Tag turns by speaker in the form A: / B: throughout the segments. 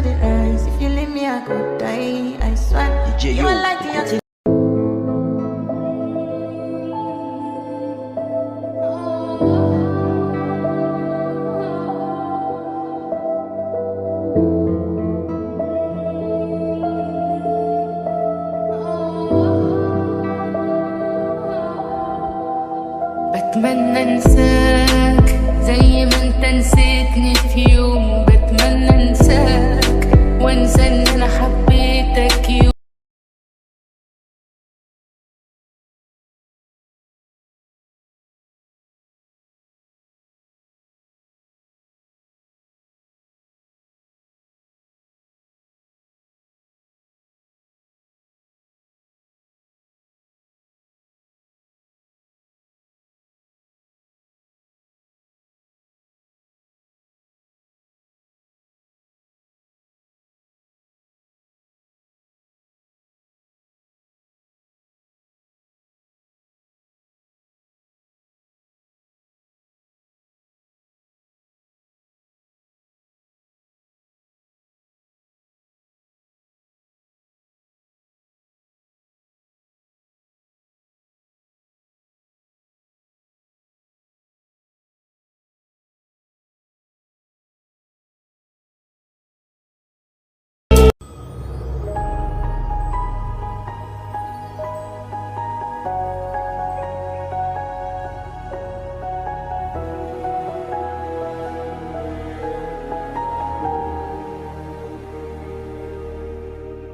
A: of the rise. If you leave me, I could die. I swear. You are like the oxygen.
B: بتمنى انساك زي ما انت نسيتني في يوم. بتمنى انساك وانسى ان انا حبيتك يوم.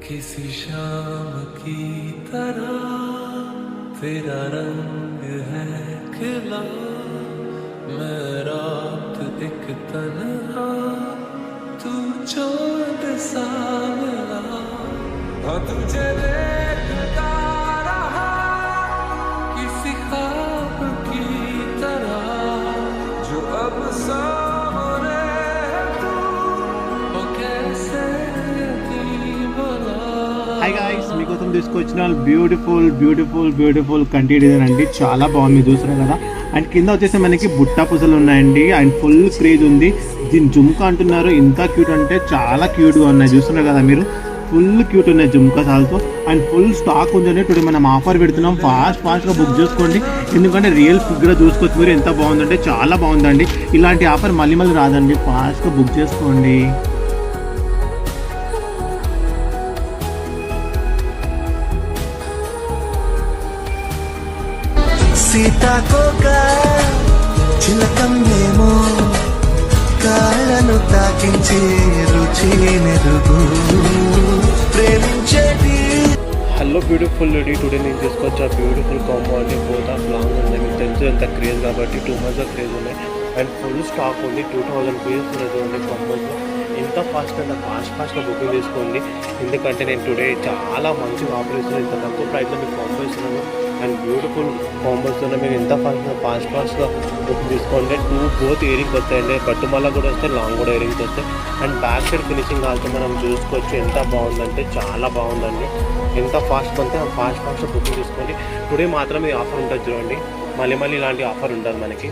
C: किसी शाम की तरह तेरा रंग है खिला, मैं रात एक तन्हा तू चांद सा मिला। हाँ तुझे देखता रहा किसी ख्वाब की तरह, जो अब सामने है तू वो कैसे
D: హాయ్ గాయ్స్, మీకోసం తీసుకొచ్చిన బ్యూటిఫుల్ కంటి డిజైన్ అండి. చాలా బాగుంది, మీరు చూస్తున్నారు కదా. అండ్ కింద వచ్చేసి మనకి బుట్టా పూసలు ఉన్నాయండి. అండ్ ఫుల్ క్రేజ్ ఉంది. దీన్ని జుమ్కా అంటున్నారు. ఇంత క్యూట్ అంటే చాలా క్యూట్గా ఉన్నాయి, చూస్తున్నారు కదా మీరు. ఫుల్ క్యూట్ ఉన్నాయి జుమ్కా సాల్తో. అండ్ ఫుల్ స్టాక్ ఉందండి. టుడే మనం ఆఫర్ పెడుతున్నాం, ఫాస్ట్గా బుక్ చేసుకోండి. ఎందుకంటే రియల్ ఫిగ్గా చూసుకోవచ్చు మీరు. ఎంత బాగుందంటే చాలా బాగుందండి. ఇలాంటి ఆఫర్ మళ్ళీ రాదండి. ఫాస్ట్గా బుక్ చేసుకోండి.
E: సీతాకోక చిలకమ్మేమో కాళ్ళను తాకించి రుచి మెరుగు ప్రేమించేది.
D: హలో బ్యూటిఫుల్ లేడీ, టుడే నేను తీసుకొచ్చా బ్యూటిఫుల్ కాంబో అండి. బోత్ ఆఫ్ లాంగ్ ఉన్నాయి, మీకు తెలుసు ఎంత క్రేజ్ కాబట్టి. 2 months క్రేజ్ ఉన్నాయి. అండ్ ఫుల్ స్టాక్ ఉంది. 2000 పీసెస్ ఉంది కాంబోస్. ఎంత ఫాస్ట్గా బుకింగ్ చేసుకోండి. ఎందుకంటే నేను టుడే చాలా మంచి ఆఫర్ ఇస్తున్నాను. ఇంత తక్కువ ప్రైస్లో మీకు కాంబో ఇస్తున్నాను. అండ్ బ్యూటిఫుల్ కాంబోస్తో మీరు ఎంత ఫాస్ట్గా బుకింగ్ తీసుకోండి. 2 both ఇయరింగ్స్ వస్తాయండి. పట్టుమల్ల కూడా వస్తాయి, లాంగ్ కూడా ఇయరింగ్స్ వస్తాయి. అండ్ బ్యాక్ సైడ్ ఫినిషింగ్ కాల్తో మనం చూసుకోవచ్చు. ఎంత బాగుందంటే చాలా బాగుందండి. ఎంత ఫాస్ట్గా ఉంటే ఫాస్ట్గా బుకింగ్ తీసుకోండి. టుడే మాత్రం ఈ ఆఫర్ ఉంటుంది చూడండి. మళ్ళీ ఇలాంటి ఆఫర్ ఉంటుంది మనకి.